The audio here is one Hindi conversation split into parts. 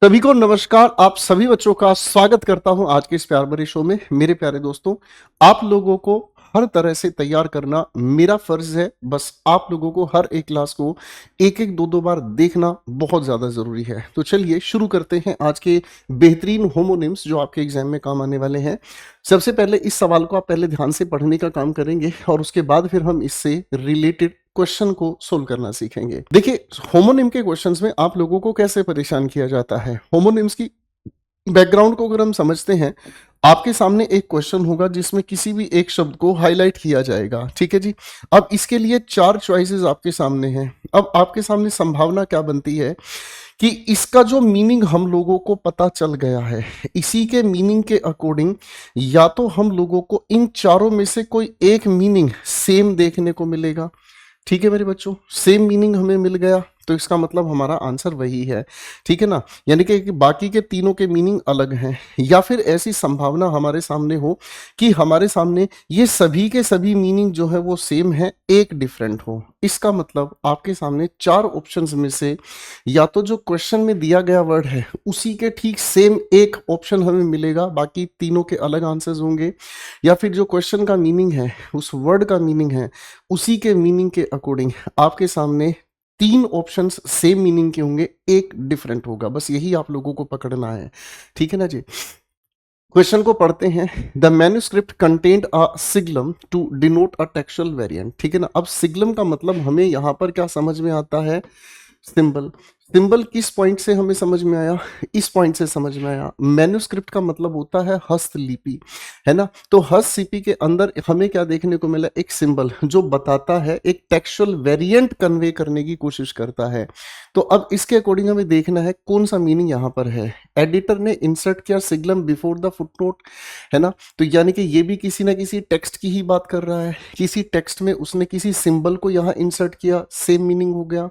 सभी को नमस्कार। आप सभी बच्चों का स्वागत करता हूं आज के इस प्यार भरे शो में। मेरे प्यारे दोस्तों, आप लोगों को हर तरह से तैयार करना मेरा फर्ज है। बस आप लोगों को हर एक क्लास को एक एक दो दो बार देखना बहुत ज़्यादा ज़रूरी है। तो चलिए शुरू करते हैं आज के बेहतरीन होमोनिम्स जो आपके एग्जाम में काम आने वाले हैं। सबसे पहले इस सवाल को आप पहले ध्यान से पढ़ने का काम करेंगे और उसके बाद फिर हम इससे रिलेटेड क्वेश्चन को सोल्व करना सीखेंगे। देखिए, होमोनिम के क्वेश्चंस में आप लोगों को कैसे परेशान किया जाता है। होमोनिम्स की बैकग्राउंड को अगर हम समझते हैं, आपके सामने एक क्वेश्चन होगा जिसमें किसी भी एक शब्द को हाईलाइट किया जाएगा। ठीक है जी। अब इसके लिए चार चॉइसेस आपके सामने हैं। अब आपके सामने संभावना क्या बनती है कि इसका जो मीनिंग हम लोगों को पता चल गया है, इसी के मीनिंग के अकॉर्डिंग या तो हम लोगों को इन चारों में से कोई एक मीनिंग सेम देखने को मिलेगा। ठीक है मेरे बच्चों, सेम मीनिंग हमें मिल गया तो इसका मतलब हमारा आंसर वही है। ठीक है ना, यानी कि बाकी के तीनों के मीनिंग अलग हैं। या फिर ऐसी संभावना हमारे सामने हो कि हमारे सामने ये सभी के सभी मीनिंग जो है वो सेम है, एक डिफरेंट हो। इसका मतलब आपके सामने चार ऑप्शंस में से या तो जो क्वेश्चन में दिया गया वर्ड है उसी के ठीक सेम एक ऑप्शन हमें मिलेगा, बाकी तीनों के अलग आंसर्स होंगे। या फिर जो क्वेश्चन का मीनिंग है, उस वर्ड का मीनिंग है, उसी के मीनिंग के अकॉर्डिंग आपके सामने तीन ऑप्शंस सेम मीनिंग के होंगे, एक डिफरेंट होगा। बस यही आप लोगों को पकड़ना है। ठीक है ना जी। क्वेश्चन को पढ़ते हैं। The manuscript contained a siglum to denote a textual variant. ठीक है ना। अब सिग्लम का मतलब हमें यहां पर क्या समझ में आता है, सिंबल। सिंबल किस पॉइंट से हमें समझ में आया, इस पॉइंट से समझ में आया। मैन्युस्क्रिप्ट का मतलब होता है हस्तलिपि, है ना। तो हस्तलिपि के अंदर हमें क्या देखने को मिला, एक सिंबल जो बताता है, एक टेक्सुअल वेरिएंट कन्वे करने की कोशिश करता है। तो अब इसके अकॉर्डिंग हमें देखना है कौन सा मीनिंग यहाँ पर है। एडिटर ने इंसर्ट किया सिग्लम बिफोर द फुटनोट, है ना। तो यानी कि ये भी किसी ना किसी टेक्स्ट की ही बात कर रहा है। किसी टेक्स्ट में उसने किसी सिंबल को यहाँ इंसर्ट किया, सेम मीनिंग हो गया।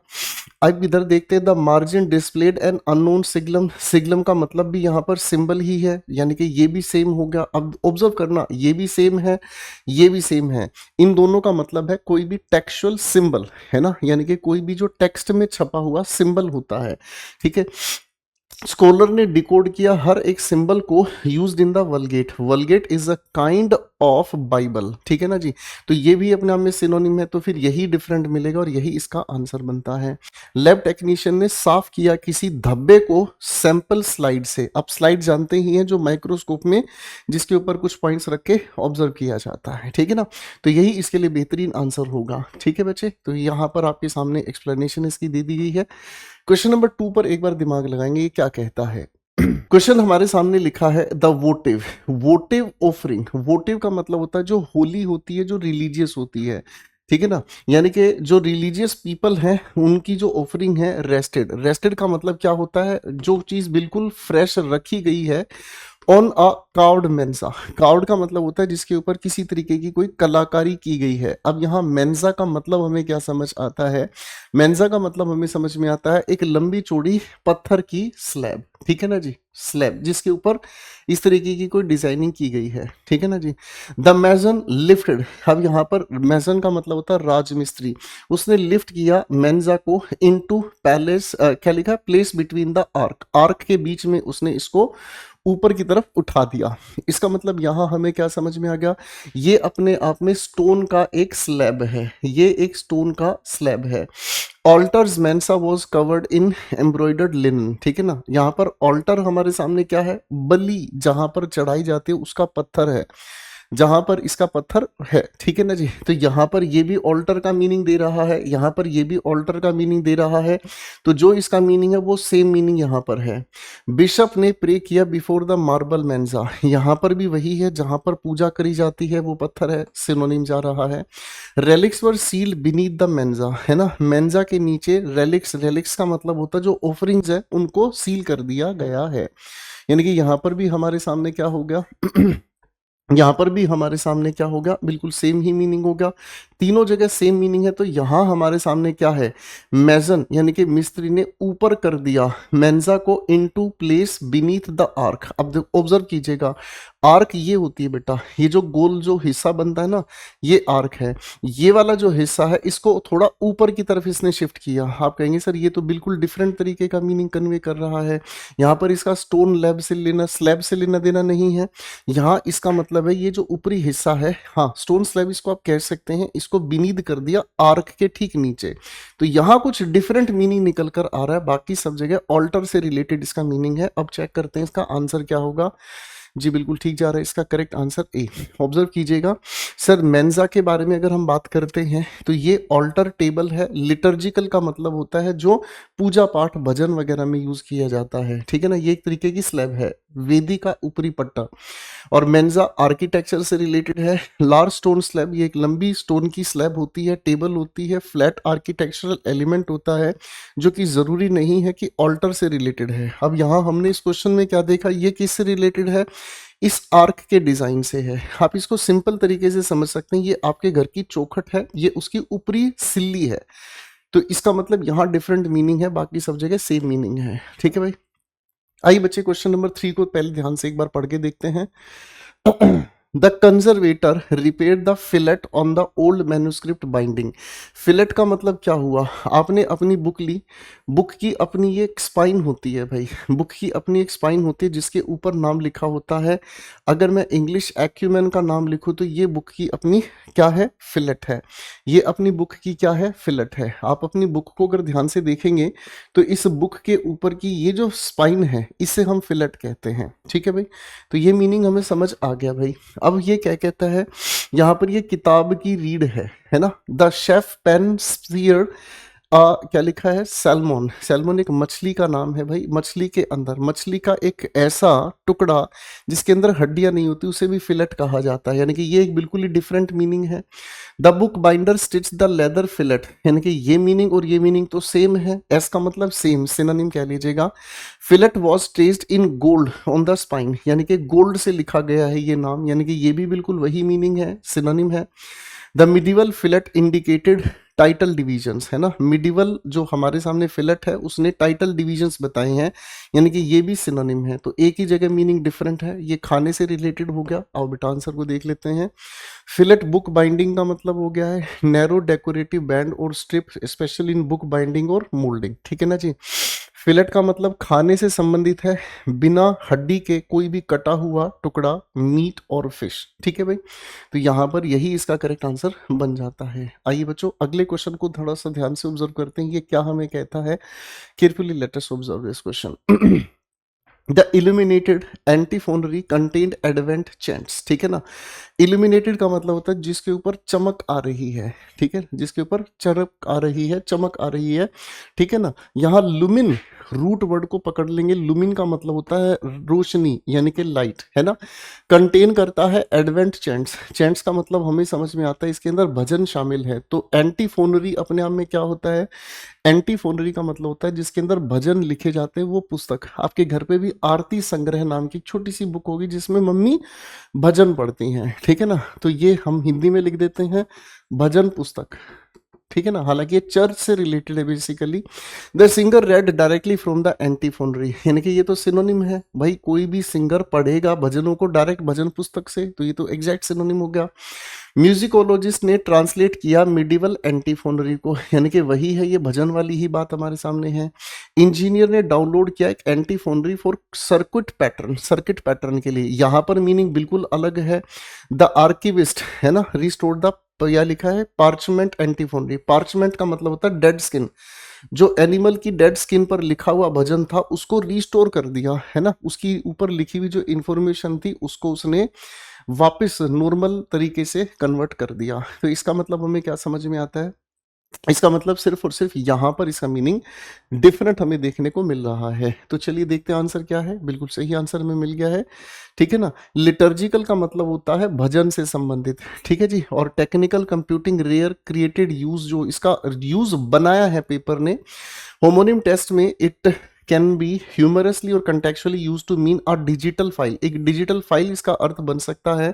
अब इधर देखते हैं, the margin displayed an unknown siglum. Siglum का मतलब भी यहाँ पर सिंबल ही है, यानी कि ये भी सेम हो गया। अब ऑब्जर्व करना, ये भी सेम है, ये भी सेम है। इन दोनों का मतलब है कोई भी टेक्सुअल सिंबल, है ना, यानी कि कोई भी जो टेक्स्ट में छपा हुआ सिंबल होता है। ठीक है। स्कॉलर ने डिकोड किया हर एक सिंबल को used in the Vulgate. Vulgate is a kind of Bible. ठीक है ना जी। तो ये भी अपने आप में सिनोनिम है, तो फिर यही डिफरेंट मिलेगा और यही इसका आंसर बनता है। लैब टेक्नीशियन ने साफ किया किसी धब्बे को सैंपल स्लाइड से। अब स्लाइड जानते ही हैं, जो माइक्रोस्कोप में जिसके ऊपर कुछ पॉइंट्स रख के ऑब्जर्व किया जाता है। ठीक है ना। तो यही इसके लिए बेहतरीन आंसर होगा। ठीक है बच्चे, तो यहाँ पर आपके सामने एक्सप्लेनेशन इसकी दे दी गई है। क्वेश्चन नंबर 2 पर एक बार दिमाग लगाएंगे, ये क्या कहता है। क्वेश्चन हमारे सामने लिखा है द वोटिव। वोटिव ऑफरिंग। वोटिव का मतलब होता है जो होली होती है, जो रिलीजियस होती है। ठीक है ना। यानी कि जो रिलीजियस पीपल हैं उनकी जो ऑफरिंग है रेस्टेड। रेस्टेड का मतलब क्या होता है, जो चीज बिल्कुल फ्रेश रखी गई है on a carved Mensa. Carved का मतलब होता है जिसके ऊपर किसी तरीके की कोई कलाकारी की गई है। अब यहाँ मेंसा का मतलब हमें क्या समझ आता है, मेंसा का मतलब हमें समझ में आता है एक लंबी चौड़ी पत्थर की स्लैब। ठीक है ना जी। स्लैब जिसके ऊपर इस तरीके की कोई डिजाइनिंग की गई है। ठीक है ना जी। The मैजन lifted. अब यहाँ पर मैजन का मतलब होता है राजमिस्त्री। उसने लिफ्ट किया मेंजा को इनटू पैलेस, क्या लिखा, place between the arc. Arc के बीच में उसने इसको ऊपर की तरफ उठा दिया। इसका मतलब यहां हमें क्या समझ में आ गया, ये अपने आप में स्टोन का एक स्लैब है। ये एक स्टोन का स्लैब है। Alters Mensa was covered in embroidered linen. ठीक है ना। यहाँ पर ऑल्टर हमारे सामने क्या है, बलि जहां पर चढ़ाई जाती है उसका पत्थर है, जहां पर इसका पत्थर है। ठीक है ना जी। तो यहाँ पर ये भी ऑल्टर का मीनिंग दे रहा है, यहाँ पर ये भी ऑल्टर का मीनिंग दे रहा है। तो जो इसका मीनिंग है वो सेम मीनिंग यहाँ पर है। बिशप ने प्रे किया बिफोर द मार्बल मेंजा। यहाँ पर भी वही है, जहां पर पूजा करी जाती है वो पत्थर है, सिनोनिम जा रहा है। Relics were sealed beneath the mensa, है ना। मेंजा के नीचे रेलिक्स, रेलिक्स का मतलब होता है जो ऑफरिंग्स है उनको सील कर दिया गया है। यानी कि यहाँ पर भी हमारे सामने क्या हो गया यहाँ पर भी हमारे सामने क्या होगा, बिल्कुल सेम ही मीनिंग होगा। तीनों जगह सेम मीनिंग है, तो यहाँ हमारे सामने क्या है, मेजन यानी कि मिस्त्री ने ऊपर कर दिया मेंजा को into place beneath the arc. अब ऑब्जर्व कीजिएगा, आर्क ये होती है बेटा, ये जो गोल जो हिस्सा बनता है ना, ये आर्क है। ये वाला जो हिस्सा है इसको थोड़ा ऊपर की तरफ इसने शिफ्ट किया। आप कहेंगे सर ये तो बिल्कुल डिफरेंट तरीके का मीनिंग कन्वे कर रहा है, यहाँ पर इसका स्टोन स्लैब से लेना देना नहीं है। यहाँ इसका मतलब है ये जो ऊपरी हिस्सा है, हाँ स्टोन स्लैब इसको आप कह सकते हैं, इसको बिनीद कर दिया आर्क के ठीक नीचे। तो यहाँ कुछ डिफरेंट मीनिंग निकल कर आ रहा है, बाकी सब जगह ऑल्टर से रिलेटेड इसका मीनिंग है। अब चेक करते हैं इसका आंसर क्या होगा। जी बिल्कुल ठीक जा रहा है, इसका करेक्ट आंसर ए। ऑब्जर्व कीजिएगा सर, मेंजा के बारे में अगर हम बात करते हैं तो ये ऑल्टर टेबल है। लिटर्जिकल का मतलब होता है जो पूजा पाठ भजन वगैरह में यूज किया जाता है, ठीक है ना। ये एक तरीके की स्लैब है, वेदी का ऊपरी पट्टा। और मेंजा आर्किटेक्चर से रिलेटेड है। लार्ज स्टोन स्लैब, ये एक लंबी स्टोन की स्लैब होती है, टेबल होती है, फ्लैट आर्किटेक्चरल एलिमेंट होता है, जो कि जरूरी नहीं है कि ऑल्टर से रिलेटेड है। अब यहाँ हमने इस क्वेश्चन में क्या देखा, ये किससे रिलेटेड है, इस आर्क के डिजाइन से है। आप इसको सिंपल तरीके से समझ सकते हैं, ये आपके घर की चौखट है, ये उसकी ऊपरी सिल्ली है। तो इसका मतलब यहाँ डिफरेंट मीनिंग है, बाकी सब जगह सेम मीनिंग है, ठीक है भाई। आइए बच्चे क्वेश्चन नंबर 3 को पहले ध्यान से एक बार पढ़ के देखते हैं। The conservator repair the fillet on the old manuscript binding. Fillet का मतलब क्या हुआ, आपने अपनी बुक ली, बुक की अपनी ये एक स्पाइन होती है भाई, बुक की अपनी एक स्पाइन होती है जिसके ऊपर नाम लिखा होता है। अगर मैं इंग्लिश एक्यूमेन का नाम लिखूं तो ये बुक की अपनी क्या है, फिलेट है। ये अपनी बुक की क्या है, फिलेट है। आप अपनी बुक को अगर ध्यान से देखेंगे तो इस बुक के ऊपर की ये जो स्पाइन है इसे हम फिलेट कहते हैं, ठीक है भाई। तो ये मीनिंग हमें समझ आ गया भाई। अब ये क्या कहता है, यहाँ पर ये किताब की रीड है ना। द शेफ पेन स्पीयर, क्या लिखा है, सैल्मोन। सैल्मोन एक मछली का नाम है भाई। मछली के अंदर, मछली का एक ऐसा टुकड़ा जिसके अंदर हड्डियां नहीं होती उसे भी फिलेट कहा जाता है, यानी कि ये एक बिल्कुल ही डिफरेंट मीनिंग है। The book binder stitch the leather fillet, यानी कि ये मीनिंग और ये मीनिंग तो सेम है, एस का मतलब सेम, सिनोनिम कह लीजिएगा। Fillet was traced in gold on the spine, यानी कि गोल्ड से लिखा गया है ये नाम, यानी कि ये भी बिल्कुल वही मीनिंग है, सिनोनिम है। The medieval fillet indicated title divisions, है ना। मिडिवल जो हमारे सामने फिलेट है उसने टाइटल डिवीजन्स बताए हैं, यानी कि ये भी सिनोनिम है। तो एक ही जगह मीनिंग डिफरेंट है, ये खाने से रिलेटेड हो गया। आओ बेटा आंसर को देख लेते हैं। फिलेट बुक बाइंडिंग का मतलब हो गया है नैरो डेकोरेटिव बैंड और strip, specially in book binding और मोल्डिंग, ठीक है ना जी। फिलेट का मतलब खाने से संबंधित है, बिना हड्डी के कोई भी कटा हुआ टुकड़ा, मीट और फिश, ठीक है भाई। तो यहाँ पर यही इसका करेक्ट आंसर बन जाता है। आइए बच्चों अगले क्वेश्चन को थोड़ा सा ध्यान से ऑब्जर्व करते हैं, ये क्या हमें कहता है। Carefully let us observe this question. The illuminated antiphonary contained Advent chants, ठीक है ना। इल्यूमिनेटेड का मतलब होता है जिसके ऊपर चमक आ रही है, ठीक है, जिसके ऊपर चमक आ रही है, चमक आ रही है, ठीक है ना। यहाँ लुमिन रूट वर्ड को पकड़ लेंगे, लुमिन का मतलब होता है रोशनी यानी कि लाइट, है ना। कंटेन करता है एडवेंट चैंट्स, चैंट्स का मतलब हमें समझ में आता है इसके अंदर भजन शामिल है। तो एंटीफोनरी अपने आप में क्या होता है, एंटीफोनरी का मतलब होता है जिसके अंदर भजन लिखे जाते हैं, वो पुस्तक। आपके घर पे भी आरती संग्रह नाम की छोटी सी बुक होगी जिसमें मम्मी भजन पढ़ती हैं, ठीक है ना। तो ये हम हिंदी में लिख देते हैं भजन पुस्तक, ठीक है ना। हालांकि ये चर्च से रिलेटेड है basically. The singer read directly from the antiphonary, यानी कि ये तो सिनोनिम है भाई, कोई भी सिंगर पढ़ेगा भजनों को डायरेक्ट भजन पुस्तक से, तो ये तो एग्जैक्ट सिनोनिम हो गया। म्यूजिकोलॉजिस्ट ने ट्रांसलेट किया मिडिवल एंटीफोनरी को, यानी कि वही है, ये भजन वाली ही बात हमारे सामने है। इंजीनियर ने डाउनलोड किया एक एंटीफोनरी फॉर सर्किट पैटर्न के लिए, यहाँ पर मीनिंग बिल्कुल अलग है। द आर्किविस्ट, है ना, रिस्टोर द, यह लिखा है पार्चमेंट एंटीफोनरी। पार्चमेंट का मतलब होता है डेड स्किन, जो एनिमल की डेड स्किन पर लिखा हुआ भजन था उसको रिस्टोर कर दिया, है ना। उसकी ऊपर लिखी हुई जो इंफॉर्मेशन थी उसको उसने वापस नॉर्मल तरीके से कन्वर्ट कर दिया। तो इसका मतलब हमें क्या समझ में आता है, इसका मतलब सिर्फ और सिर्फ यहाँ पर इसका मीनिंग डिफरेंट हमें देखने को मिल रहा है। तो चलिए देखते हैं आंसर क्या है। बिल्कुल सही आंसर हमें मिल गया है, ठीक है ना। लिटर्जिकल का मतलब होता है भजन से संबंधित, ठीक है जी। और technical computing rare created use, जो इसका यूज बनाया है पेपर ने। होमोनिम टेस्ट में इट कैन बी ह्यूमरसली और contextually use to mean a digital file. एक डिजिटल फाइल इसका अर्थ बन सकता है,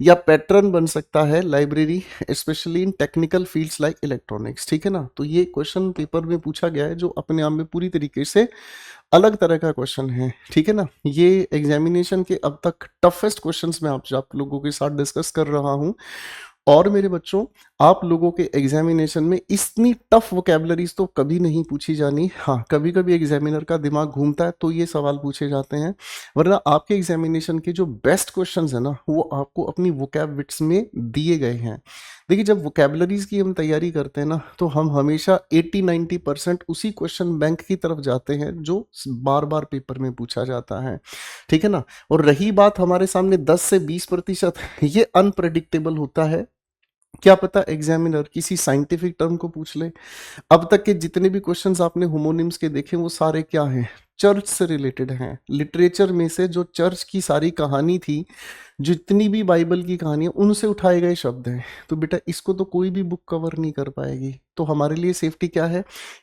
या पैटर्न बन सकता है library, specially in technical fields like electronics. ठीक है ना, तो ये क्वेश्चन पेपर में पूछा गया है, जो अपने आप में पूरी तरीके से अलग तरह का क्वेश्चन है। ठीक है ना, ये एग्जामिनेशन के अब तक टफेस्ट क्वेश्चंस मैं आप लोगों के साथ डिस्कस कर रहा हूँ। और मेरे बच्चों, आप लोगों के एग्जामिनेशन में इतनी टफ वोकेबलरीज तो कभी नहीं पूछी जानी। हाँ, कभी कभी एग्जामिनर का दिमाग घूमता है तो ये सवाल पूछे जाते हैं, वरना आपके एग्जामिनेशन के जो बेस्ट क्वेश्चंस है ना, वो आपको अपनी वोकैब विट्स में दिए गए हैं। देखिए, जब वोकेबलरीज की हम तैयारी करते हैं ना, तो हम हमेशा 80-90% उसी क्वेश्चन बैंक की तरफ जाते हैं जो बार बार पेपर में पूछा जाता है। ठीक है ना, और रही बात हमारे सामने 10 से 20%, ये अनप्रडिक्टेबल होता है। क्या पता एग्जामिनर किसी साइंटिफिक टर्म को पूछ ले। अब तक के जितने भी क्वेश्चंस आपने होमोनिम्स के देखे, वो सारे क्या हैं, चर्च से रिलेटेड हैं। लिटरेचर में से जो चर्च की सारी कहानी थी, जितनी भी बाइबल की कहानी है, उनसे उठाए गए शब्द हैं। तो बेटा, इसको तो कोई भी बुक कवर नहीं कर पाएगी। तो हमारे लिए सेफ्टी क्या है,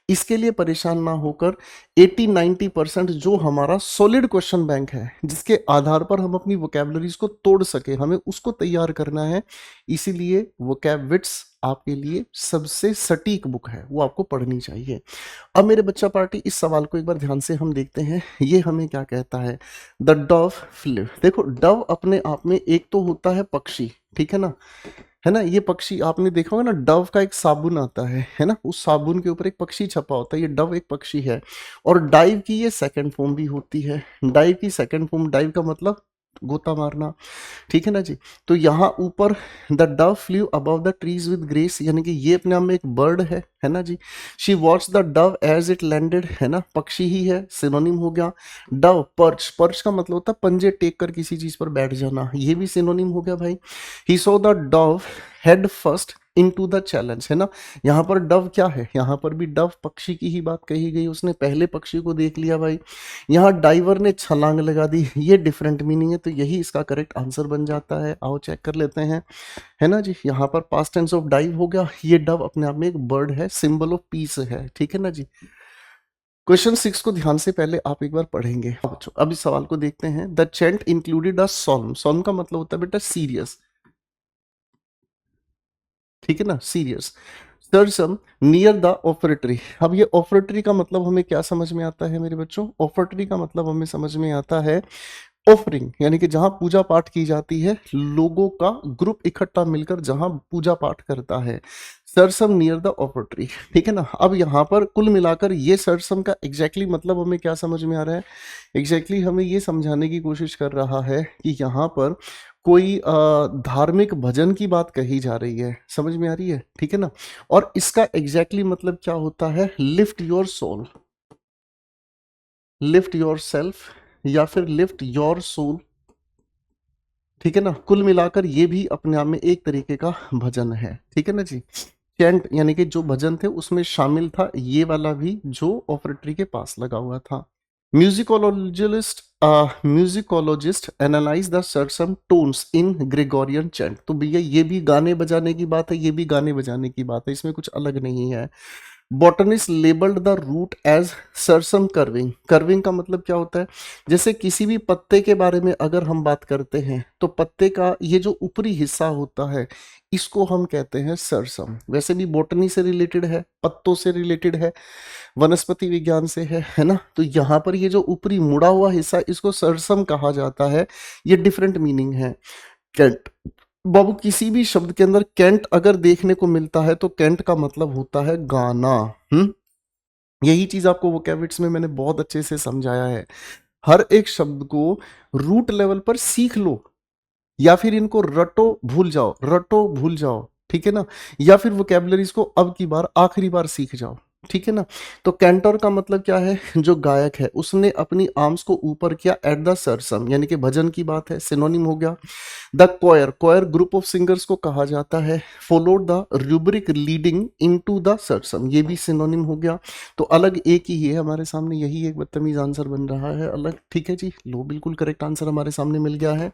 इसके लिए परेशान ना होकर 80-90% जो हमारा सॉलिड क्वेश्चन बैंक है, जिसके आधार पर हम अपनी वोकैबुलरीज को तोड़ सके, हमें उसको तैयार करना है। इसीलिए वोकैब विट्स आपके लिए सबसे सटीक बुक है, वो आपको पढ़नी चाहिए। अब मेरे बच्चा पार्टी, इस सवाल को एक बार ध्यान से हम देखते हैं। ये हमें क्या कहता है, द डव फ्लेव। देखो, डव अपने आप में एक तो होता है पक्षी, ठीक है ना, ये पक्षी आपने देखा होगा ना, डव का एक साबुन आता है ना, उस साबुन के ऊपर एक पक्षी छपा होता है, ये डव एक पक्षी है। और डाइव की ये सेकंड फॉर्म भी होती है। डाइव की सेकंड फॉर्म, डाइव का मतलब गोता मारना। ठीक है ना जी, तो यहाँ ऊपर the Dove flu above the trees with grace, यानी कि ये अपने आप में एक बर्ड है ना जी। She watch the dove as it landed, है ना, पक्षी ही है, सिनोनिम हो गया। डव पर्च, पर्च का मतलब होता है पंजे टेक कर किसी चीज पर बैठ जाना, ये भी सिनोनिम हो गया भाई। He saw the dove head first into the challenge, है ना। यहाँ पर डव क्या है, यहाँ पर भी डव पक्षी की ही बात कही गई, उसने पहले पक्षी को देख लिया भाई। यहाँ डाइवर ने छलांग लगा दी, ये डिफरेंट मीनिंग है, तो यही इसका करेक्ट आंसर बन जाता है। आओ चेक कर लेते हैं, है ना जी। यहाँ पर पास्ट टेंस ऑफ डाइव हो गया, ये डव अपने आप में एक बर्ड है, सिंबल ऑफ पीस है। ठीक है ना जी। क्वेश्चन 6 को ध्यान से पहले आप एक बार पढ़ेंगे बच्चों। अब इस सवाल को देखते हैं। The chant included a psalm, psalm का मतलब होता है बेटा सीरियस, ठीक है ना, serious. Sursum near the offertory. अब ये ऑफरेटरी का मतलब हमें क्या समझ में आता है मेरे बच्चों, ऑफरेटरी का मतलब हमें समझ में आता है ऑफरिंग, यानी कि जहां पूजा पाठ की जाती है, लोगों का ग्रुप इकट्ठा मिलकर जहां पूजा पाठ करता है। सरसम नियर द ऑफरेटरी, ठीक है ना। अब यहाँ पर कुल मिलाकर ये सरसम का एग्जैक्टली मतलब हमें क्या समझ में आ रहा है, एग्जैक्टली हमें ये समझाने की कोशिश कर रहा है कि यहाँ पर कोई धार्मिक भजन की बात कही जा रही है, समझ में आ रही है, ठीक है ना। और इसका एग्जैक्टली मतलब क्या होता है, lift your soul, lift your self, या फिर लिफ्ट योर सोल, ठीक है ना। कुल मिलाकर ये भी अपने आप में एक तरीके का भजन है, ठीक है ना जी। चैंट यानी कि जो भजन थे उसमें शामिल था ये वाला भी, जो ऑफरेटरी के पास लगा हुआ था। Musicologist musicologist analyse the sursum tones in Gregorian chant. तो भैया ये भी गाने बजाने की बात है, ये भी गाने बजाने की बात है, इसमें कुछ अलग नहीं है। Botanist labelled the root as sursum curving. Curving का मतलब क्या होता है, जैसे किसी भी पत्ते के बारे में अगर हम बात करते हैं, तो पत्ते का ये जो ऊपरी हिस्सा होता है, इसको हम कहते हैं सरसम। वैसे भी बॉटनी से रिलेटेड है, पत्तों से रिलेटेड है, वनस्पति विज्ञान से है ना। तो यहाँ पर ये जो ऊपरी मुड़ा हुआ हिस्सा, इसको सरसम कहा जाता है। ये डिफरेंट मीनिंग है। कैंट, बाबू किसी भी शब्द के अंदर कैंट अगर देखने को मिलता है तो कैंट का मतलब होता है गाना। यही चीज आपको वोकैब्युलरी में मैंने बहुत अच्छे से समझाया है। हर एक शब्द को रूट लेवल पर सीख लो, या फिर इनको रटो भूल जाओ, रटो भूल जाओ, ठीक है ना। या फिर वोकैबुलरीज को अब की बार आखिरी बार सीख जाओ, ठीक है ना। तो कैंटर का मतलब क्या है, जो गायक है उसने अपनी आर्म्स को ऊपर किया एट द सरसम, यानी कि भजन की बात है, सिनोनिम हो गया। The choir, choir group of singers को कहा जाता है। Followed the rubric leading into the sursum, ये भी सिनोनिम हो गया। तो अलग एक ही है हमारे सामने, यही एक बदतमीज आंसर बन रहा है अलग, ठीक है जी। लो, बिल्कुल करेक्ट आंसर हमारे सामने मिल गया है।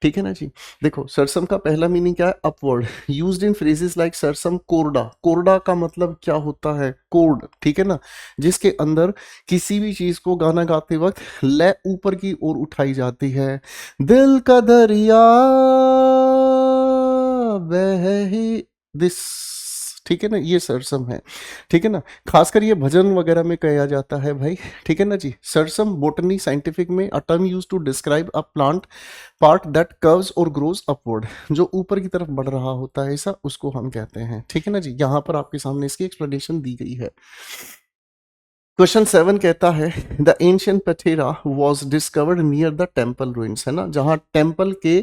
ठीक है ना जी। देखो सरसम का पहला मीनिंग क्या है, upward, used in phrases like SRSAM कोरडा। कोरडा का मतलब क्या होता है, कोर्ड, ठीक है ना, जिसके अंदर किसी भी चीज को गाना गाते वक्त लय ऊपर की ओर उठाई जाती है। दिल का दरिया बह ही दिस, ठीक है ना, ये सरसम है, ठीक है ना। खासकर ये भजन वगैरह में कहा जाता है भाई, ठीक है ना जी। सरसम बोटनी साइंटिफिक में a term used to describe a plant part that curves और ग्रोज अपवर्ड, जो ऊपर की तरफ बढ़ रहा होता है ऐसा, उसको हम कहते हैं, ठीक है ना जी। यहां पर आपके सामने इसकी एक्सप्लेनेशन दी गई है। क्वेश्चन 7 कहता है the ancient patera was discovered near the temple ruins, है ना, जहां टेम्पल के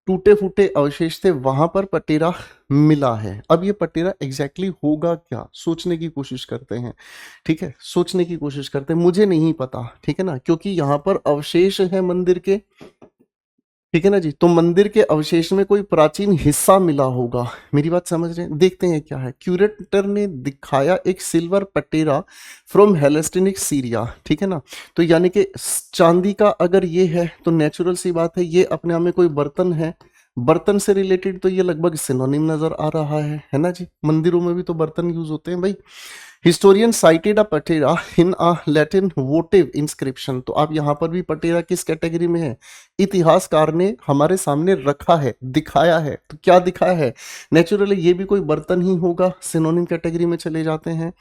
टूटे फूटे अवशेष थे वहां पर पटेरा मिला है। अब ये पटेरा एग्जैक्टली होगा क्या, सोचने की कोशिश करते हैं, ठीक है, सोचने की कोशिश करते हैं। मुझे नहीं पता, ठीक है ना, क्योंकि यहाँ पर अवशेष है मंदिर के, ठीक है ना जी। तो मंदिर के अवशेष में कोई प्राचीन हिस्सा मिला होगा, मेरी बात समझ रहे हैं। देखते हैं क्या है। क्यूरेटर ने दिखाया एक सिल्वर पटेरा फ्रॉम हेलेस्टिनिक सीरिया, ठीक है ना। तो यानी कि चांदी का अगर ये है तो नेचुरल सी बात है ये अपने आप में कोई बर्तन है, बर्तन से रिलेटेड तो ये लगभग सिनोनिम नजर आ रहा है ना जी। मंदिरों में भी तो बर्तन यूज होते हैं भाई। Historian cited a patera in a Latin votive inscription, तो आप यहाँ पर भी पटेरा किस कैटेगरी में है, इतिहासकार ने हमारे सामने रखा है, दिखाया है। तो क्या दिखाया है, नेचुरली ये भी कोई बर्तन ही होगा, सिनोनिम कैटेगरी में चले जाते हैं।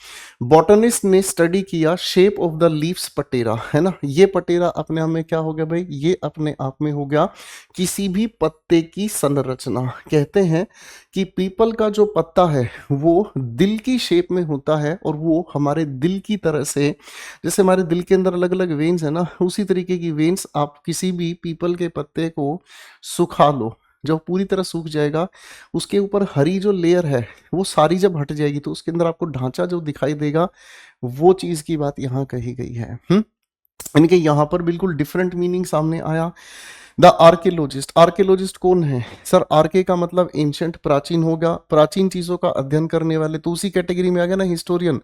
बॉटनिस्ट ने स्टडी किया शेप ऑफ द लीव्स पटेरा, है ना, ये पटेरा अपने आप में क्या हो गया भाई, ये अपने आप में हो गया किसी भी पत्ते की संरचना। कहते हैं कि पीपल का जो पत्ता है वो दिल की शेप में होता है, और वो हमारे दिल की तरह से, जैसे हमारे दिल के अंदर अलग अलग वेन्स है ना, उसी तरीके की वेन्स आप किसी भी पीपल के पत्ते को सुखा लो, जब पूरी तरह सूख जाएगा उसके ऊपर हरी जो लेयर है वो सारी जब हट जाएगी तो उसके अंदर आपको ढांचा जो दिखाई देगा, वो चीज की बात यहाँ कही गई है। यानी कि यहाँ पर बिल्कुल डिफरेंट मीनिंग सामने आया। द आर्कियोलॉजिस्ट, आर्कियोलॉजिस्ट कौन है सर, आर्के का मतलब एंशंट, प्राचीन होगा, प्राचीन चीजों का अध्ययन करने वाले, तो उसी कैटेगरी में आ गया ना हिस्टोरियन।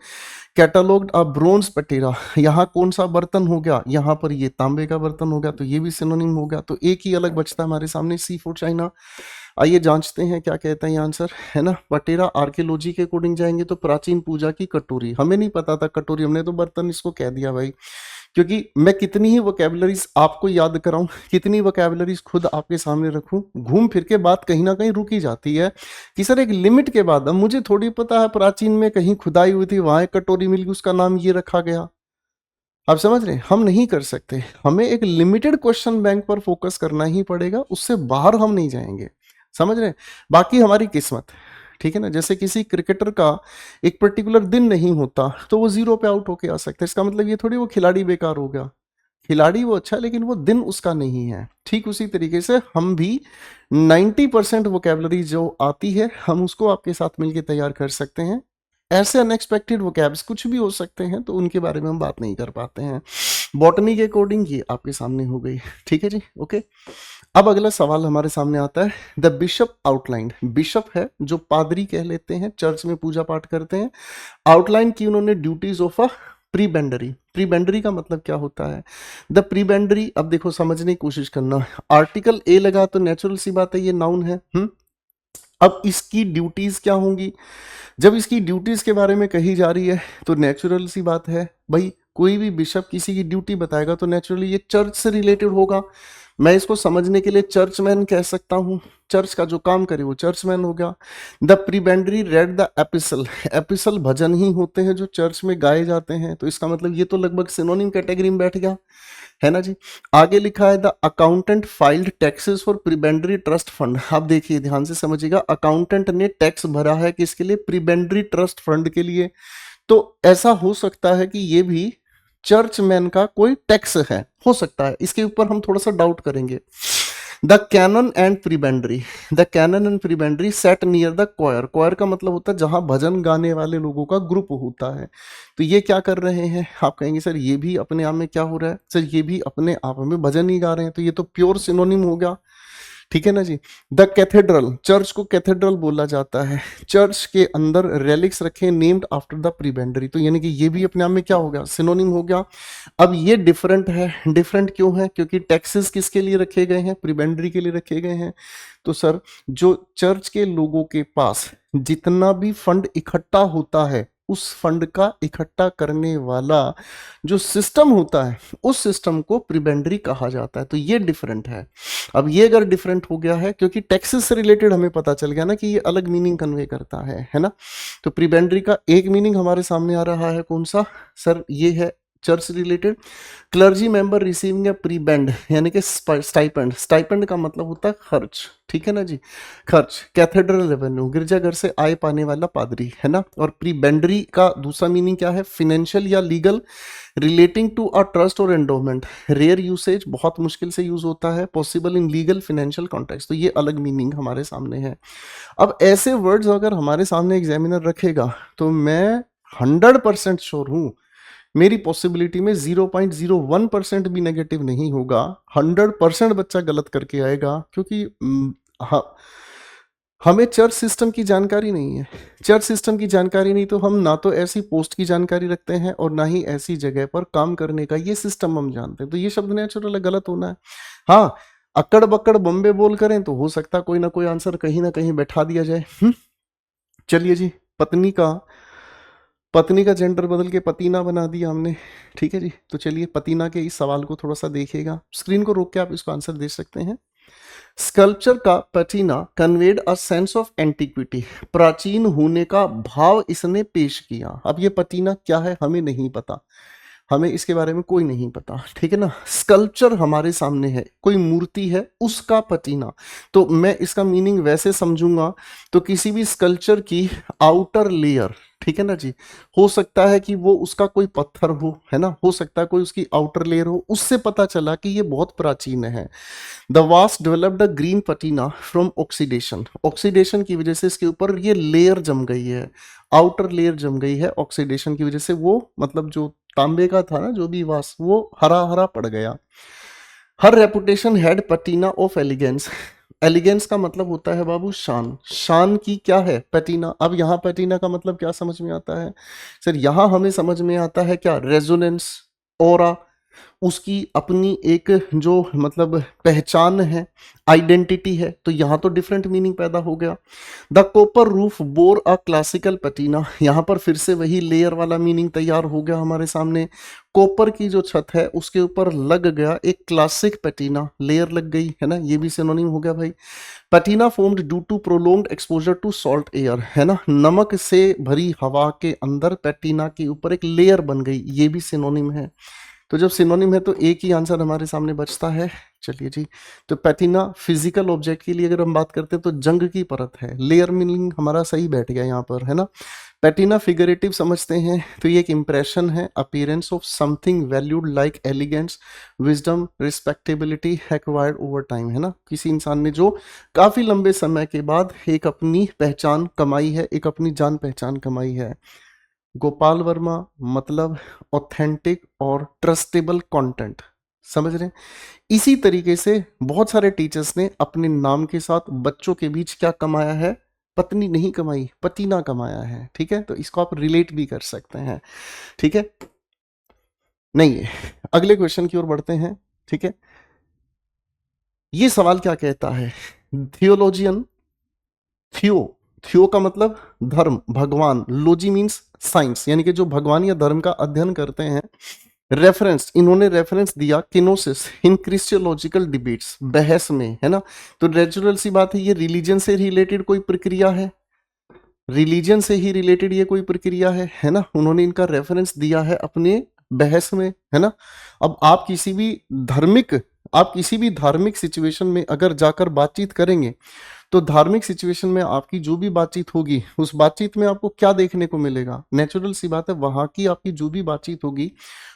कैटलॉग्ड अ ब्रोंज पटेरा, यहाँ कौन सा बर्तन हो गया, यहाँ पर ये तांबे का बर्तन हो गया, तो ये भी सिनोनिम हो गया। तो एक ही अलग बचता है हमारे सामने, सी फूड चाइना। आइए जांचते हैं क्या कहता है ये आंसर, है ना। पटेरा आर्कियोलॉजी के अकॉर्डिंग जाएंगे तो प्राचीन पूजा की कटोरी, हमें नहीं पता था कटोरी, हमने तो बर्तन इसको कह दिया भाई, क्योंकि मैं कितनी ही वोकैबुलरीज आपको याद कराऊं, कितनी वोकैबुलरीज खुद आपके सामने रखूं, घूम फिर के बात कहीं ना कहीं रुकी जाती है कि सर एक लिमिट के बाद। अब मुझे थोड़ी पता है प्राचीन में कहीं खुदाई हुई थी, वहां एक कटोरी मिल गई, उसका नाम ये रखा गया। आप समझ रहे हैं, हम नहीं कर सकते, हमें एक लिमिटेड क्वेश्चन बैंक पर फोकस करना ही पड़ेगा, उससे बाहर हम नहीं जाएंगे, समझ रहे हैं। बाकी हमारी किस्मत, ठीक है ना। जैसे किसी क्रिकेटर का एक पर्टिकुलर दिन नहीं होता तो वो जीरो पे आउट होके आ सकता है, इसका मतलब ये थोड़ी वो खिलाड़ी बेकार हो गया, खिलाड़ी वो अच्छा है लेकिन वो दिन उसका नहीं है। ठीक उसी तरीके से हम भी 90% वोकेबलरी जो आती है हम उसको आपके साथ मिलकर तैयार कर सकते हैं। ऐसे अनएक्सपेक्टेड वोकैब्स कुछ भी हो सकते हैं तो उनके बारे में हम बात नहीं कर पाते हैं। बॉटनी के अकॉर्डिंग ये आपके सामने हो गई, ठीक है जी, ओके। अब अगला सवाल हमारे सामने आता है, द बिशप आउटलाइन, बिशप है जो पादरी कह लेते हैं, चर्च में पूजा पाठ करते हैं, आउटलाइन की उन्होंने ड्यूटीज ऑफ अ प्रीबेंडरी। प्रीबेंडरी का मतलब क्या होता है, द प्रीबेंडरी, अब देखो समझने की कोशिश करना, आर्टिकल ए लगा तो नेचुरल सी बात है ये नाउन है। अब इसकी ड्यूटीज क्या होंगी, जब इसकी ड्यूटीज के बारे में कही जा रही है तो नेचुरल सी बात है भाई, कोई भी बिशप किसी की ड्यूटी बताएगा तो नेचुरली ये चर्च से रिलेटेड होगा। मैं इसको समझने के लिए चर्चमैन कह सकता हूँ, चर्च का जो काम करे वो चर्चमैन हो गया। The prebendary read the epistle, epistle भजन ही होते हैं जो चर्च में गाए जाते हैं, तो इसका मतलब ये तो लगभग सिनोनिम कैटेगरी में बैठ गया, है ना जी। आगे लिखा है the accountant filed taxes for prebendary trust fund. आप देखिए ध्यान से समझिएगा, अकाउंटेंट ने टैक्स भरा है किसके लिए, प्रीबेंडरी ट्रस्ट फंड के लिए। तो ऐसा हो सकता है कि ये भी चर्चमैन का कोई टैक्स है, हो सकता है, इसके ऊपर हम थोड़ा सा डाउट करेंगे। The canon and prebendary, the canon and prebendary sat near the choir, choir का मतलब होता है जहां भजन गाने वाले लोगों का ग्रुप होता है। तो ये क्या कर रहे हैं, आप कहेंगे सर ये भी अपने आप में क्या हो रहा है, सर ये भी अपने आप में भजन ही गा रहे हैं, तो ये तो प्योर सिनोनिम हो गया, ठीक है ना जी। द कैथेड्रल, चर्च को कैथेड्रल बोला जाता है। चर्च के अंदर रेलिक्स रखे नेम्ड आफ्टर द प्रीबेंडरी, तो यानी कि ये भी अपने आप में क्या हो गया, सिनोनिम हो गया। अब ये डिफरेंट है, डिफरेंट क्यों है, क्योंकि टैक्सेस किसके लिए रखे गए हैं, प्रीबेंडरी के लिए रखे गए हैं। तो सर जो चर्च के लोगों के पास जितना भी फंड इकट्ठा होता है, उस फंड का इकट्ठा करने वाला जो सिस्टम होता है, उस सिस्टम को प्रीबेंडरी कहा जाता है। तो ये डिफरेंट है। अब ये अगर डिफरेंट हो गया है, क्योंकि टैक्सेस से रिलेटेड हमें पता चल गया ना कि ये अलग मीनिंग कन्वे करता है ना। तो प्रीबेंडरी का एक मीनिंग हमारे सामने आ रहा है, कौन सा सर, ये है church related. Clergy member receiving a prebend यानी कि स्टाइपेंड, स्टाइपेंड का मतलब होता है खर्च, ठीक है ना जी, खर्च। कैथेड्रल रेवेन्यू, गिरजाघर से आय पाने वाला पादरी, है ना। और प्रीबेंडरी का दूसरा मीनिंग क्या है, फिनेंशियल या legal, relating to a trust और एंडोमेंट। रेयर यूसेज, बहुत मुश्किल से यूज होता है, possible in legal financial context. तो ये अलग मीनिंग हमारे सामने है। अब ऐसे वर्ड्स अगर हमारे सामने एग्जामिनर रखेगा तो मैं 100% श्योर हूं मेरी पॉसिबिलिटी में 0.01% भी नेगेटिव नहीं होगा। 100% बच्चा गलत करके आएगा, क्योंकि हाँ, हमें चर्च सिस्टम की जानकारी नहीं है। चर्च सिस्टम की जानकारी नहीं तो हम ना तो ऐसी पोस्ट की जानकारी रखते हैं और ना ही ऐसी जगह पर काम करने का ये सिस्टम हम जानते हैं। तो ये शब्द नेचुरल है, गलत होना है। हाँ, अकड़ बकड़ बम्बे बोल करें तो हो सकता कोई ना कोई आंसर कहीं ना कहीं बैठा दिया जाए। चलिए जी, पत्नी का जेंडर बदल के पतीना बना दिया हमने, ठीक है जी। तो चलिए पतीना के इस सवाल को थोड़ा सा देखिएगा, स्क्रीन को रोक के आप इसको आंसर दे सकते हैं। स्कल्पचर का patina conveyed a sense of antiquity, प्राचीन होने का भाव इसने पेश किया। अब ये पैटिना क्या है हमें नहीं पता, हमें इसके बारे में कोई नहीं पता, ठीक है ना। स्कल्पचर हमारे सामने है, कोई मूर्ति है, उसका पैटिना। तो मैं इसका मीनिंग वैसे समझूंगा तो किसी भी स्कल्पचर की आउटर लेयर, ठीक है ना जी, हो सकता है कि वो उसका कोई पत्थर हो, है ना, हो सकता है कोई उसकी आउटर लेयर हो, उससे पता चला कि ये बहुत प्राचीन है। The vase developed a green patina from oxidation, oxidation की वजह से इसके ऊपर ये लेयर जम गई है, आउटर लेयर जम गई है ऑक्सीडेशन की वजह से। वो मतलब जो तांबे का था ना जो भी वास, वो हरा हरा पड़ गया। हर reputation had patina of elegance, elegance का मतलब होता है बाबू शान, शान की क्या है पैटिना। अब यहाँ पैटिना का मतलब क्या समझ में आता है सर, यहाँ हमें समझ में आता है क्या, रेजोनेंस, ऑरा, उसकी अपनी एक जो मतलब पहचान है, आइडेंटिटी है। तो यहां तो डिफरेंट मीनिंग पैदा हो गया। The copper roof bore a classical patina, यहां पर फिर से वही लेयर वाला मीनिंग तैयार हो गया हमारे सामने। कॉपर की जो छत है उसके ऊपर लग गया एक क्लासिक पैटिना, लेयर लग गई, है ना, ये भी सिनोनिम हो गया भाई। Patina formed due to prolonged exposure to salt air, है ना, नमक से भरी हवा के अंदर पैटिना के ऊपर एक लेयर बन गई, ये भी सिनोनिम है। तो जब सिनोनिम है तो एक ही आंसर हमारे सामने बचता है। चलिए जी, तो पैटिना फिजिकल ऑब्जेक्ट के लिए अगर हम बात करते हैं तो जंग की परत है, लेयर मीनिंग हमारा सही बैठ गया यहाँ पर, है ना। पैटिना फिगरेटिव समझते हैं तो ये एक इंप्रेशन है, appearance of something valued like elegance, wisdom, respectability acquired over time, है ना, किसी इंसान ने जो काफी लंबे समय के बाद एक अपनी पहचान कमाई है, एक अपनी जान पहचान कमाई है। गोपाल वर्मा मतलब ऑथेंटिक और ट्रस्टेबल कंटेंट, समझ रहे हैं। इसी तरीके से बहुत सारे टीचर्स ने अपने नाम के साथ बच्चों के बीच क्या कमाया है, पत्नी नहीं कमाई, पतीना कमाया है, ठीक है। तो इसको आप रिलेट भी कर सकते हैं, ठीक है। नहीं, अगले क्वेश्चन की ओर बढ़ते हैं, ठीक है। ये सवाल क्या कहता है, थियोलॉजियन, थियो, थियो का मतलब धर्म, भगवान, लॉजी मीन्स साइंस, यानी कि जो भगवान या धर्म का अध्ययन करते हैं। रेफरेंस, इन्होंने रेफरेंस दिया किनोसिस इन क्रिस्टियोलॉजिकल डिबेट्स, बहस में, है ना। तो नेचुरल सी बात है, ये रिलीजन से रिलेटेड कोई प्रक्रिया है, रिलीजन से ही रिलेटेड ये कोई प्रक्रिया है ना। उन्होंने इनका रेफरेंस दिया है अपने बहस में, है ना। अब आप किसी भी धार्मिक सिचुएशन में अगर जाकर बातचीत करेंगे तो धार्मिक सिचुएशन में आपकी जो भी बातचीत होगी उस बातचीत में आपको क्या देखने को मिलेगा, नेचुरल सी बात है, वहां की आपकी जो भी बातचीत होगी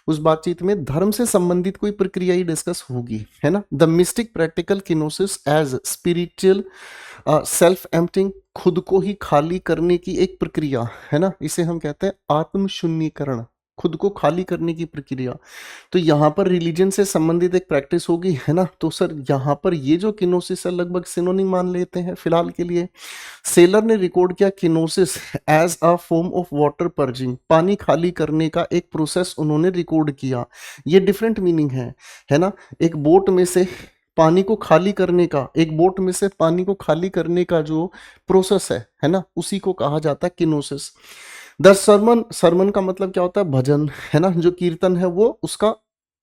उस बातचीत में धर्म से संबंधित कोई प्रक्रिया ही डिस्कस होगी, है ना। The mystic practical kenosis as spiritual self emptying, खुद को ही खाली करने की एक प्रक्रिया, है ना, इसे हम कहते हैं आत्म शून्यकरण, खुद को खाली करने की प्रक्रिया। तो यहाँ पर रिलीजन से संबंधित एक प्रैक्टिस होगी, है ना? तो सर यहाँ पर ये जो किनोसिस है लगभग सिनोनिम मान लेते हैं फिलहाल के लिए। सेलर ने रिकॉर्ड किया kenosis as a form of water purging, पानी खाली करने का एक प्रोसेस उन्होंने रिकॉर्ड किया। ये डिफरेंट मीनिंग है ना? एक बोट में से पानी को खाली करने का, एक बोट में से पानी को खाली करने का जो प्रोसेस है ना, उसी को कहा जाता है किनोसिस। द सरमन, सरमन का मतलब क्या होता है? भजन, है ना? जो कीर्तन है वो उसका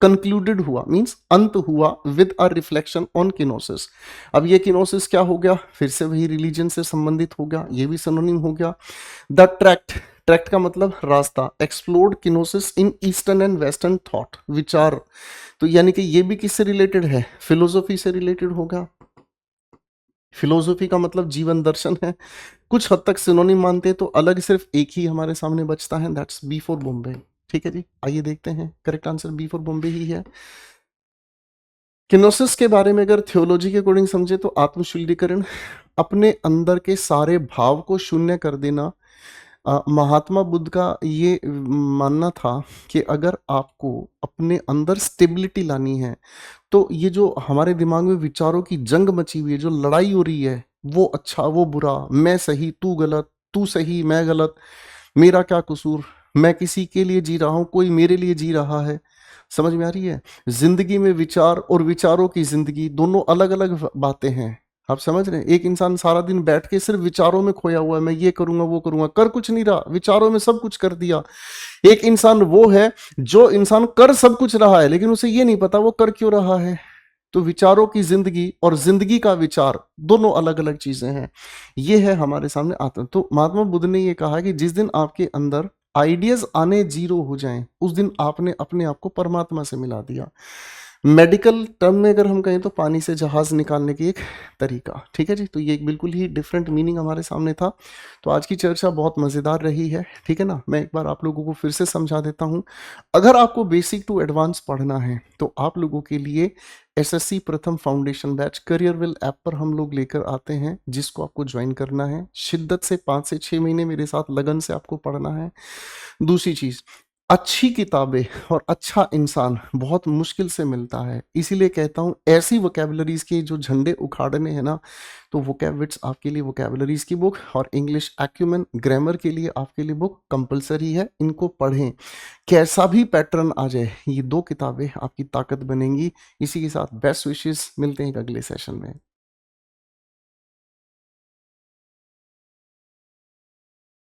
कंक्लूडेड हुआ, मींस अंत हुआ विद अ रिफ्लेक्शन ऑन किनोसिस। अब ये किनोसिस क्या हो गया? फिर से वही रिलीजन से संबंधित हो गया, ये भी सिनोनिम हो गया। द ट्रैक्ट, ट्रैक्ट का मतलब रास्ता, explored kenosis in eastern and western thought, विचार। तो यानी कि ये भी किससे रिलेटेड है? फिलोसॉफी से रिलेटेड होगा। फिलोसॉफी का मतलब जीवन दर्शन है। कुछ हद तक सिनोनिम मानते हैं, तो अलग सिर्फ एक ही हमारे सामने बचता है, दैट्स बी फॉर बॉम्बे। ठीक है जी, आइए देखते हैं, correct answer B for Bombay ही है। किनोसिस के बारे में अगर थियोलॉजी के अकॉर्डिंग समझे तो आत्मशुद्धिकरण, अपने अंदर के सारे भाव को शून्य कर देना। महात्मा बुद्ध का ये मानना था कि अगर आपको अपने अंदर स्टेबिलिटी लानी है, तो ये जो हमारे दिमाग में विचारों की जंग मची हुई है, जो लड़ाई हो रही है, वो अच्छा वो बुरा, मैं सही तू गलत, तू सही मैं गलत, मेरा क्या कसूर, मैं किसी के लिए जी रहा हूँ कोई मेरे लिए जी रहा है, समझ में आ रही है? जिंदगी में विचार और विचारों की जिंदगी दोनों अलग अलग बातें हैं। आप समझ रहे हैं? एक इंसान सारा दिन बैठ के सिर्फ विचारों में खोया हुआ है, मैं ये करूंगा वो करूंगा, कर कुछ नहीं रहा, विचारों में सब कुछ कर दिया। एक इंसान वो है जो इंसान कर सब कुछ रहा है लेकिन उसे ये नहीं पता वो कर क्यों रहा है। तो विचारों की जिंदगी और जिंदगी का विचार दोनों अलग अलग चीजें हैं। ये है हमारे सामने आत्मा। तो महात्मा बुद्ध ने ये कहा कि जिस दिन आपके अंदर आइडियाज आने जीरो हो जाएं, उस दिन आपने अपने आप को परमात्मा से मिला दिया। मेडिकल टर्म में अगर हम कहें तो पानी से जहाज निकालने की एक तरीका। ठीक है जी, तो ये एक बिल्कुल ही डिफरेंट मीनिंग हमारे सामने था। तो आज की चर्चा बहुत मज़ेदार रही है, ठीक है ना? मैं एक बार आप लोगों को फिर से समझा देता हूँ। अगर आपको बेसिक टू एडवांस पढ़ना है तो आप लोगों के लिए एसएससी प्रथम फाउंडेशन बैच करियरविल ऐप पर हम लोग लेकर आते हैं, जिसको आपको ज्वाइन करना है। शिद्दत से 5 से 6 महीने मेरे साथ लगन से आपको पढ़ना है। दूसरी चीज़, अच्छी किताबें और अच्छा इंसान बहुत मुश्किल से मिलता है, इसीलिए कहता हूँ ऐसी वोकैबुलरीज के जो झंडे उखाड़ने हैं ना, तो वोकैबिट्स आपके लिए वोकैबुलरीज की बुक और इंग्लिश एक्यूमेन ग्रामर के लिए आपके लिए बुक कंपलसरी है। इनको पढ़ें, कैसा भी पैटर्न आ जाए, ये 2 किताबें आपकी ताकत बनेंगी। इसी के साथ बेस्ट विशेस, मिलते हैं एक अगले सेशन में।